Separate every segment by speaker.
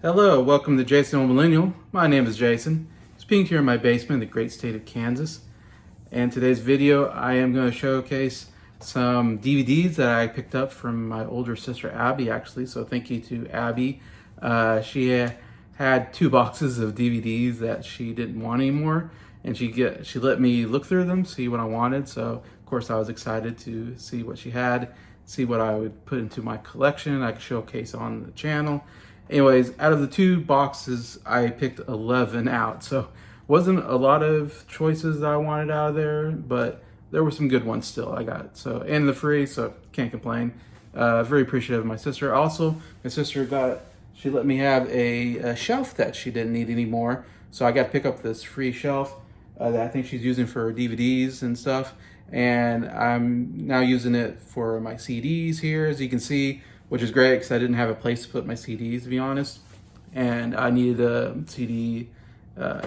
Speaker 1: Hello, welcome to Jason Old Millennial. My name is Jason, speaking here in my basement in the great state of Kansas. And today's video, I am going to showcase some DVDs that I picked up from my older sister Abby, actually. So thank you to Abby. She had 2 boxes of DVDs that she didn't want anymore, and she let me look through them, see what I wanted. So of course I was excited to see what she had, see what I would put into my collection. I could showcase on the channel. Anyways, out of the 2 boxes, I picked 11 out. So wasn't a lot of choices that I wanted out of there, but there were some good ones still I got. So, and the free, so can't complain. Very appreciative of my sister. Also, my sister she let me have a shelf that she didn't need anymore. So I got to pick up this free shelf that I think she's using for DVDs and stuff. And I'm now using it for my CDs here, as you can see, which is great because I didn't have a place to put my CDs, to be honest. And I needed a CD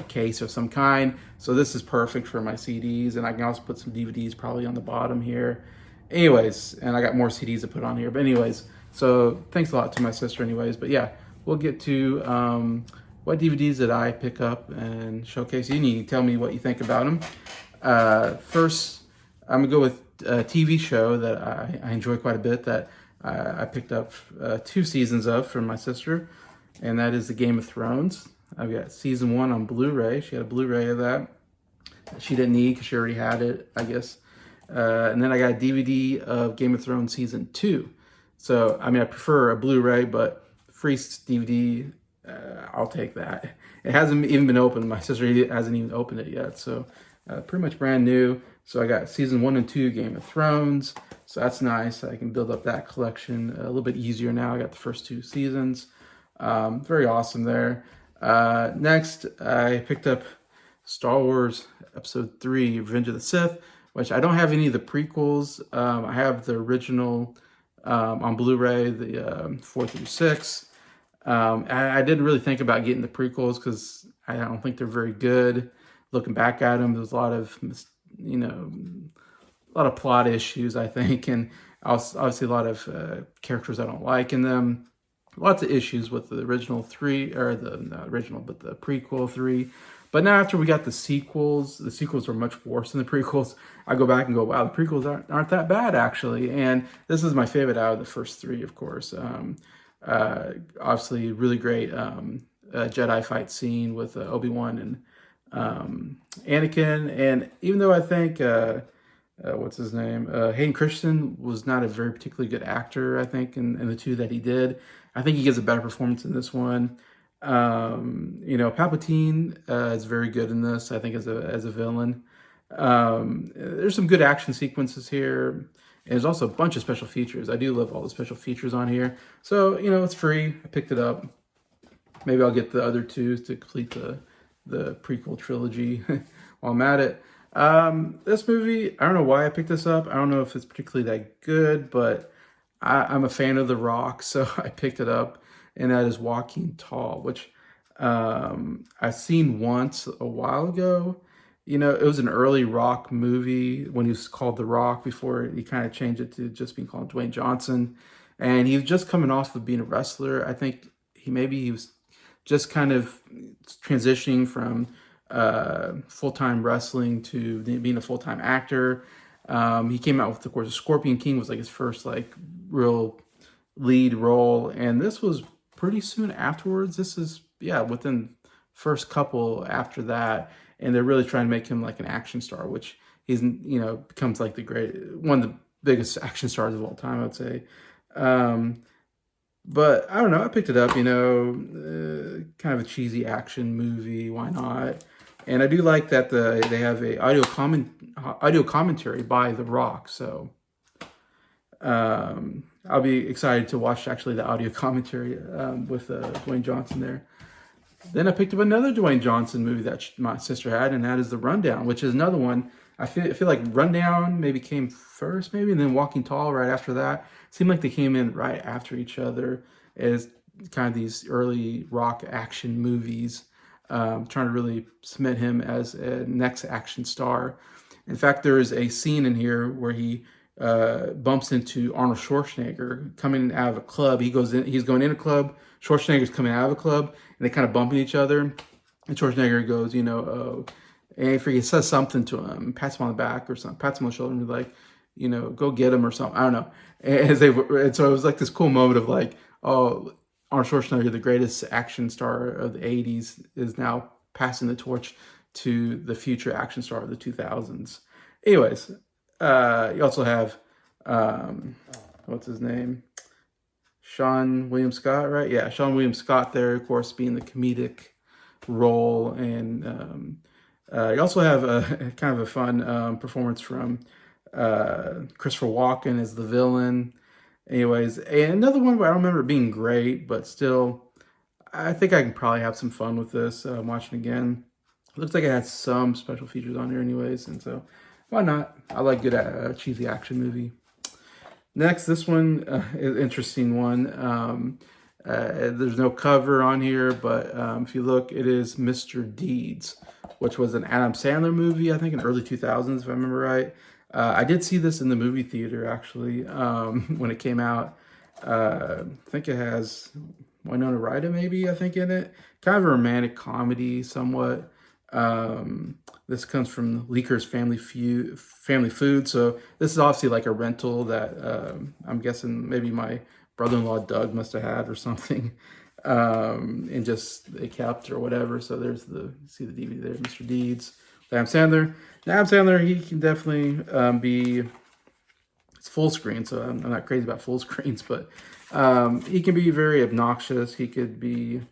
Speaker 1: case of some kind. So this is perfect for my CDs, and I can also put some DVDs probably on the bottom here. Anyways, and I got more CDs to put on here. But anyways, so thanks a lot to my sister anyways. But yeah, we'll get to what DVDs did I pick up and showcase. You need to tell me what you think about them. First, I'm gonna go with a TV show that I enjoy quite a bit that I picked up 2 seasons of from my sister, and that is the Game of Thrones. I've got season 1 on Blu-ray. She had a Blu-ray of that. She didn't need because she already had it, I guess. And then I got a DVD of Game of Thrones season 2. So, I mean, I prefer a Blu-ray, but free DVD, I'll take that. It hasn't even been opened. My sister hasn't even opened it yet. So, pretty much brand new. So I got season 1 and 2 Game of Thrones. So that's nice. I can build up that collection a little bit easier now. I got the first 2 seasons. Very awesome there. Next, I picked up Star Wars Episode 3, Revenge of the Sith, which I don't have any of the prequels. I have the original on Blu-ray, the 4 through 6. I didn't really think about getting the prequels because I don't think they're very good. Looking back at them, there's a lot of, a lot of plot issues, I think, and obviously a lot of characters I don't like in them. Lots of issues with the original 3, or not original, but the prequel 3. But now after we got the sequels are much worse than the prequels. I go back and go, wow, the prequels aren't that bad, actually. And this is my favorite out of the first 3, of course. Obviously, really great Jedi fight scene with Obi-Wan and Anakin. And even though I think... what's his name? Hayden Christensen was not a very particularly good actor, I think, in the 2 that he did. I think he gives a better performance in this one. Palpatine is very good in this, I think, as a villain. There's some good action sequences here. And there's also a bunch of special features. I do love all the special features on here. So, it's free. I picked it up. Maybe I'll get the other 2 to complete the prequel trilogy while I'm at it. This movie, I don't know why I picked this up. I don't know if it's particularly that good, but I'm a fan of The Rock, so I picked it up, and that is Walking Tall, which I've seen once a while ago. It was an early Rock movie when he was called The Rock before he kind of changed it to just being called Dwayne Johnson. And he was just coming off of being a wrestler. I think he was just kind of transitioning from full-time wrestling to being a full-time actor. He came out with, of course, Scorpion King was like his first real lead role, and this was pretty soon afterwards. This is within first couple after that, and they're really trying to make him like an action star, which he's becomes like one of the biggest action stars of all time, I would say. But I don't know, I picked it up, kind of a cheesy action movie, why not? And I do like that they have a audio commentary by The Rock, so I'll be excited to watch actually the audio commentary with Dwayne Johnson there. Then I picked up another Dwayne Johnson movie that my sister had, and that is The Rundown, which is another one. I feel like Rundown maybe came first, and then Walking Tall right after that. Seemed like they came in right after each other as kind of these early Rock action movies. Trying to really cement him as a next action star. In fact, there is a scene in here where he bumps into Arnold Schwarzenegger coming out of a club. He's going in a club. Schwarzenegger's coming out of a club, and they kind of bump into each other. And Schwarzenegger goes, and he says something to him, pats him on the back or something, pats him on the shoulder, and be like, go get him or something. I don't know. And so it was like this cool moment of like, oh, Arnold Schwarzenegger, the greatest action star of the 80s, is now passing the torch to the future action star of the 2000s. Anyways, you also have, what's his name? Sean William Scott, right? Yeah, Sean William Scott there, of course, being the comedic role. And you also have a kind of a fun performance from Christopher Walken as the villain. Anyways, and another one where I don't remember it being great, but still, I think I can probably have some fun with this watching again. Looks like it has some special features on here anyways, and so why not? I like good cheesy action movie. Next, this one is an interesting one. There's no cover on here, but if you look, it is Mr. Deeds, which was an Adam Sandler movie, I think in early 2000s, if I remember right. I did see this in the movie theater, actually, when it came out. I think it has Winona Ryder, maybe, I think, in it. Kind of a romantic comedy, somewhat. This comes from Leaker's Family Food. So this is obviously like a rental that I'm guessing maybe my brother-in-law Doug must have had or something. And just they kept or whatever. So there's see the DVD there, Mr. Deeds. Adam Sandler. Now, Adam Sandler, he can definitely it's full screen, so I'm not crazy about full screens, but he can be very obnoxious. He could be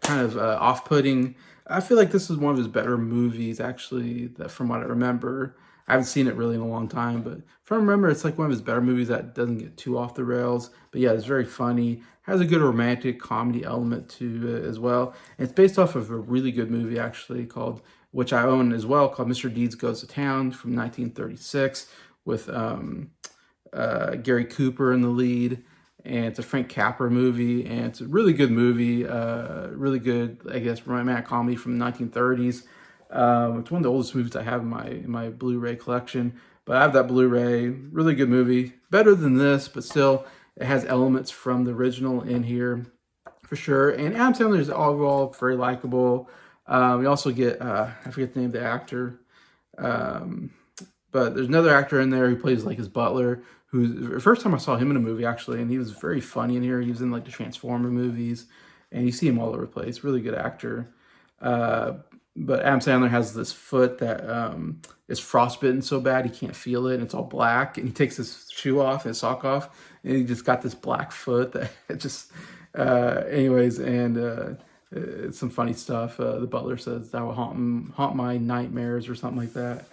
Speaker 1: kind of off-putting. I feel like this is one of his better movies, actually, that from what I remember. I haven't seen it really in a long time, but if I remember, it's like one of his better movies that doesn't get too off the rails. But yeah, it's very funny. Has a good romantic comedy element to it as well. And it's based off of a really good movie, actually, which I own as well, called Mr. Deeds Goes to Town from 1936 with Gary Cooper in the lead. And it's a Frank Capra movie, and it's a really good movie, really good, I guess, romantic comedy from the 1930s. It's one of the oldest movies I have in my Blu-ray collection, but I have that Blu-ray. Really good movie, better than this, but still, it has elements from the original in here for sure. And Adam Sandler is overall very likable. We also get I forget the name of the actor, but there's another actor in there who plays like his butler. Who the first time I saw him in a movie, actually, and he was very funny in here. He was in like the Transformer movies, and you see him all over the place. Really good actor. But Adam Sandler has this foot that is frostbitten so bad he can't feel it, and it's all black. And he takes his shoe off and his sock off, and he just got this black foot that it just. Anyways, and it's some funny stuff. The butler says that will haunt my nightmares or something like that.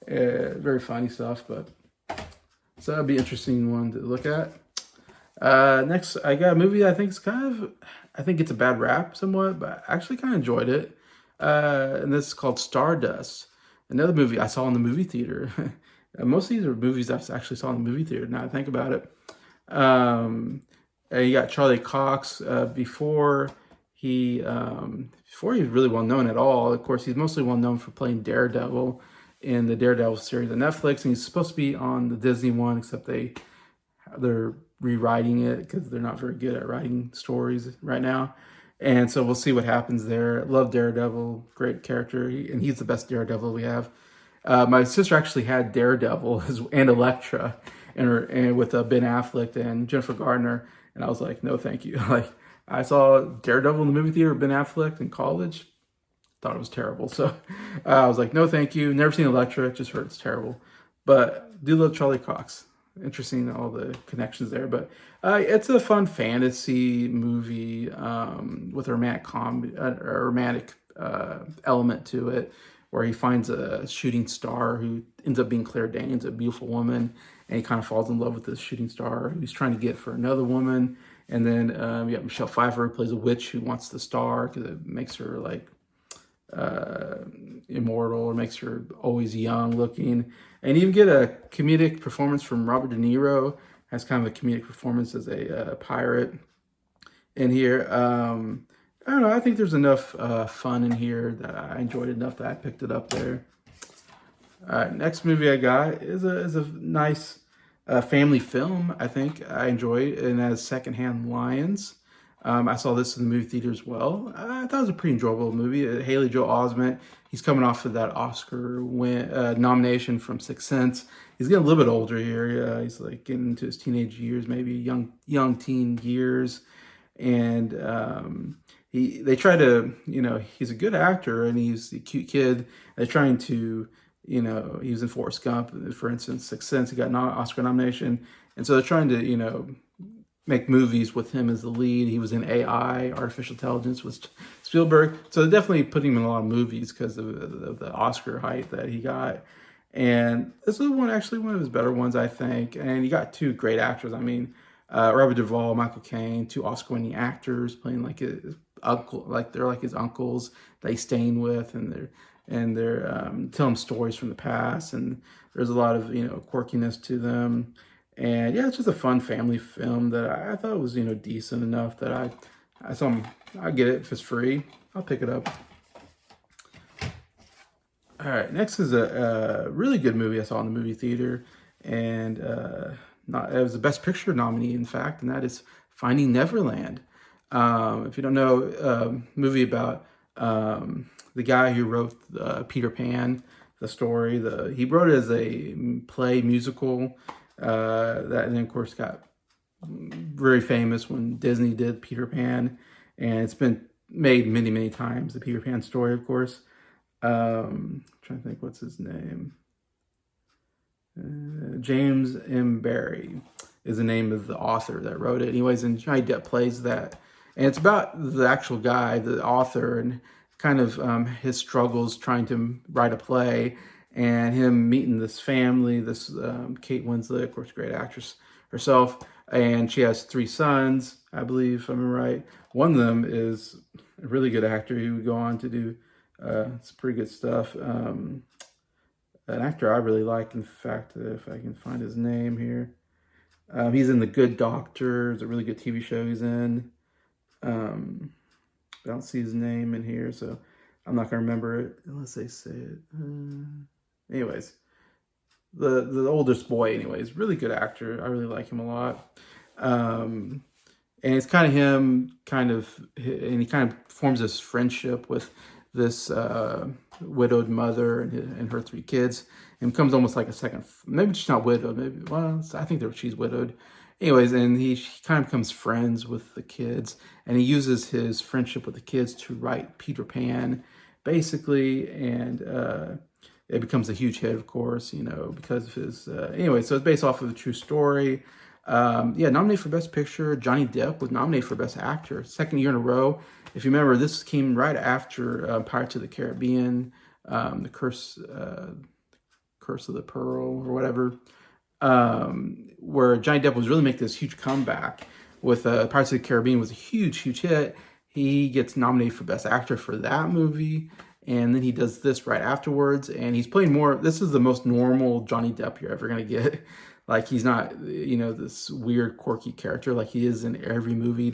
Speaker 1: Very funny stuff, but. So that'd be an interesting one to look at. Next, I got a movie that I think it's a bad rap somewhat, but I actually kind of enjoyed it. And this is called Stardust. Another movie I saw in the movie theater. Most of these are movies I actually saw in the movie theater, now I think about it. And you got Charlie Cox before he was really well known at all. Of course, he's mostly well known for playing Daredevil in the Daredevil series on Netflix, and he's supposed to be on the Disney one, except they're rewriting it because they're not very good at writing stories right now. And so we'll see what happens there. Love Daredevil, great character, and he's the best Daredevil we have. My sister actually had Daredevil and Elektra, and with Ben Affleck and Jennifer Gardner, and I was like, no, thank you. Like, I saw Daredevil in the movie theater with Ben Affleck in college. Thought it was terrible. So I was like, no, thank you. Never seen Elektra. Just heard it's terrible. But do love Charlie Cox. Interesting, all the connections there. But it's a fun fantasy movie with a romantic element to it, where he finds a shooting star who ends up being Claire Danes, a beautiful woman, and he kind of falls in love with this shooting star who he's trying to get for another woman. And then you got Michelle Pfeiffer, who plays a witch who wants the star because it makes her like immortal, or makes her always young looking. And you even get a comedic performance from Robert De Niro. Has kind of a comedic performance as a pirate in here. I don't know, I think there's enough fun in here that I enjoyed enough that I picked it up there. Next movie I got is a nice family film. I think I enjoyed, and as Secondhand Lions. I saw this in the movie theater as well. I thought it was a pretty enjoyable movie. Haley Joel Osment, he's coming off of that Oscar nomination from Sixth Sense. He's getting a little bit older here. He's like getting into his teenage years, maybe young teen years, and they try to, he's a good actor and he's a cute kid. They're trying to, he was in Forrest Gump, for instance, Sixth Sense. He got an Oscar nomination, and so they're trying to, make movies with him as the lead. He was in AI, Artificial Intelligence, with Spielberg. So they're definitely putting him in a lot of movies because of the Oscar hype that he got. And this was actually one of his better ones, I think. And he got two great actors. I mean, Robert Duvall, Michael Caine, two Oscar-winning actors playing like his uncle, like they're like his uncles that he's staying with, and they're telling stories from the past. And there's a lot of quirkiness to them. And yeah, it's just a fun family film that I thought was, decent enough that I saw him. I get it if it's free. I'll pick it up. All right, next is a really good movie I saw in the movie theater, and it was the Best Picture nominee, in fact, and that is Finding Neverland. If you don't know, movie about the guy who wrote Peter Pan, the story. He wrote it as a play musical. That, and then of course got very famous when Disney did Peter Pan, and it's been made many times, the Peter Pan story, of course. Trying to think, what's his name? James M. Barrie is the name of the author that wrote it. Anyways, and Johnny Depp plays that, and it's about the actual guy, the author, and kind of his struggles trying to write a play, and him meeting this family, this Kate Winslet, of course, great actress herself, and she has three sons, I believe, if I'm right. One of them is a really good actor. He would go on to do some pretty good stuff. An actor I really like, in fact, if I can find his name here. He's in The Good Doctor. It's a really good TV show he's in. I don't see his name in here, so I'm not going to remember it unless they say it. Anyways, the oldest boy, anyways, really good actor. I really like him a lot. And it's kind of him, and he kind of forms this friendship with this widowed mother and her three kids, and becomes almost like a second. Maybe she's not widowed. Maybe, well, I think she's widowed. Anyways, and he kind of becomes friends with the kids, and he uses his friendship with the kids to write Peter Pan, basically, and it becomes a huge hit, of course, because of his. Anyway, so it's based off of a true story. Yeah, nominated for Best Picture. Johnny Depp was nominated for Best Actor, second year in a row. If you remember, this came right after Pirates of the Caribbean, the Curse of the Pearl, or whatever, where Johnny Depp was really making this huge comeback with Pirates of the Caribbean. Was a huge hit. He gets nominated for Best Actor for that movie. And then he does this right afterwards, and he's playing more. This is the most normal Johnny Depp you're ever gonna get. Like, he's not, this weird, quirky character like he is in every movie.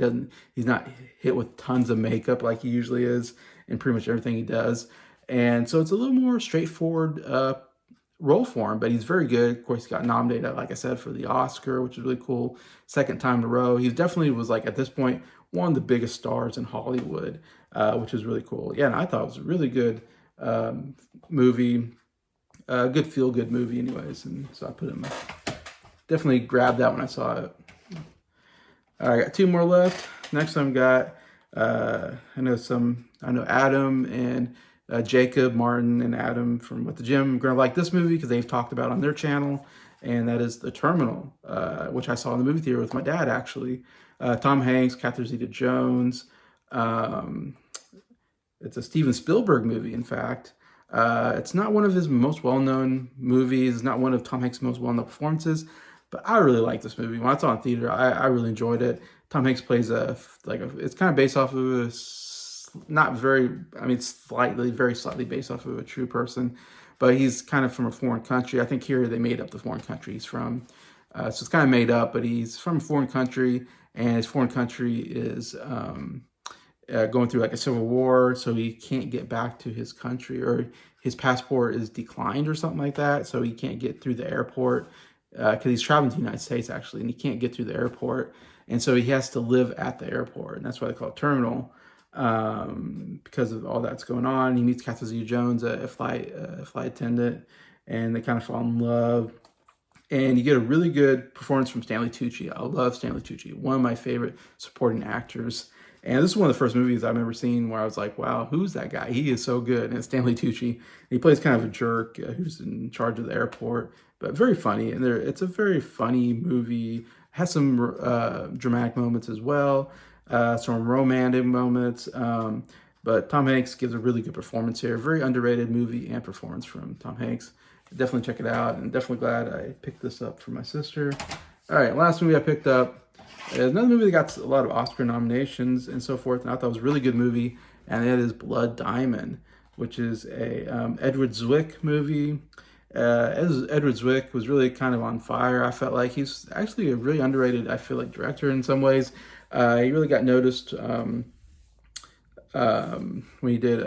Speaker 1: He's not hit with tons of makeup like he usually is in pretty much everything he does. And so it's a little more straightforward role for him, but he's very good. Of course, he got nominated, like I said, for the Oscar, which is really cool. Second time in a row. He definitely was, like, at this point, one of the biggest stars in Hollywood, which is really cool. Yeah, and I thought it was a really good movie, good feel-good movie anyways, and so I put it in definitely grabbed that when I saw it. I got two more left. Next time got, I know Adam and Jacob, Martin, and Adam from With the Gym are going to like this movie because they've talked about it on their channel, and that is The Terminal, which I saw in the movie theater with my dad, actually. Tom Hanks, Catherine Zeta-Jones. It's a Steven Spielberg movie, in fact. It's not one of his most well-known movies. It's not one of Tom Hanks' most well-known performances, but I really like this movie. When I saw it in theater, I really enjoyed it. Tom Hanks plays it's kind of based off of very slightly based off of a true person, but he's kind of from a foreign country. I think here they made up the foreign country he's from. So it's kind of made up, but he's from a foreign country, and his foreign country is going through like a civil war, so he can't get back to his country, or his passport is declined or something like that, so he can't get through the airport because he's traveling to the United States actually, and he can't get through the airport, and so he has to live at the airport, and that's why they call it terminal, because of all that's going on. He meets Catherine Zeta-Jones, a flight attendant, and they kind of fall in love. And you get a really good performance from Stanley Tucci. I love Stanley Tucci, one of my favorite supporting actors. And this is one of the first movies I remember seeing where I was like, wow, who's that guy? He is so good. And it's Stanley Tucci. He plays kind of a jerk who's in charge of the airport, but very funny. And it's a very funny movie. It has some dramatic moments as well, some romantic moments. But Tom Hanks gives a really good performance here. Very underrated movie and performance from Tom Hanks. Definitely check it out, and definitely glad I picked this up for my sister. All right, last movie I picked up is another movie that got a lot of Oscar nominations and so forth, and I thought it was a really good movie, and that is Blood Diamond, which is a Edward Zwick movie. Edward Zwick was really kind of on fire. I felt like he's actually a really underrated, I feel like, director in some ways. He really got noticed when he did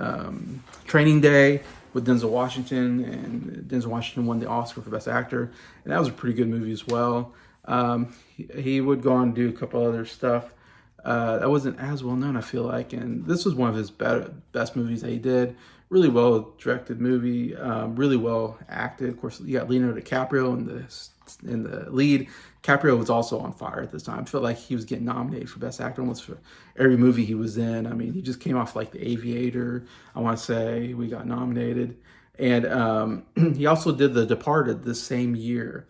Speaker 1: Training Day with Denzel Washington, and Denzel Washington won the Oscar for Best Actor, and that was a pretty good movie as well. He would go on to do a couple other stuff that wasn't as well known, I feel like, and this was one of his best movies that he did. Really well directed movie, really well acted. Of course, you got Leonardo DiCaprio in the lead. DiCaprio was also on fire at this time. I felt like he was getting nominated for Best Actor almost for every movie he was in. I mean, he just came off like The Aviator, I want to say. We got nominated. And he also did The Departed this same year,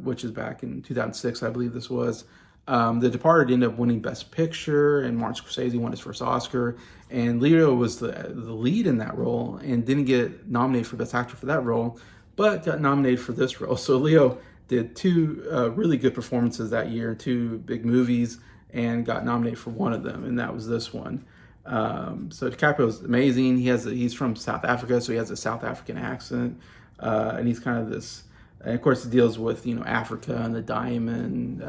Speaker 1: which is back in 2006, I believe this was. The Departed ended up winning Best Picture, and Martin Scorsese won his first Oscar. And Leo was the lead in that role and didn't get nominated for Best Actor for that role, but got nominated for this role. So Leo did two really good performances that year, two big movies, and got nominated for one of them, and that was this one. So DiCaprio is amazing. He's from South Africa, so he has a South African accent, and he's kind of this. And of course, it deals with, you know, Africa and the diamond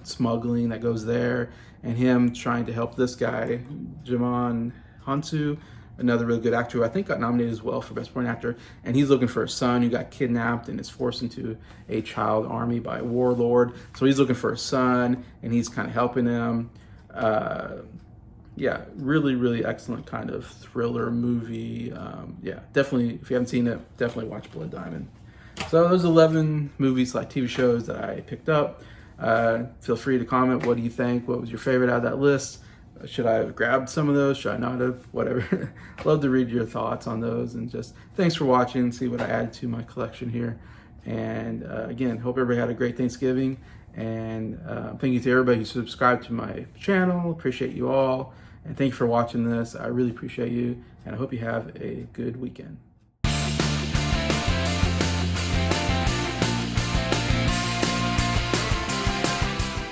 Speaker 1: smuggling that goes there, and him trying to help this guy, Djimon Hounsou, another really good actor who I think got nominated as well for Best Supporting Actor. And he's looking for a son who got kidnapped and is forced into a child army by a warlord. So he's looking for a son, and he's kind of helping him. Yeah, really, really excellent kind of thriller movie. Yeah, definitely, if you haven't seen it, definitely watch Blood Diamond. So those 11 movies, like TV shows, that I picked up. Feel free to comment. What do you think? What was your favorite out of that list? Should I have grabbed some of those? Should I not have? Whatever. Love to read your thoughts on those. And just thanks for watching. See what I added to my collection here. And again, hope everybody had a great Thanksgiving. And thank you to everybody who subscribed to my channel. Appreciate you all. And thank you for watching this. I really appreciate you. And I hope you have a good weekend.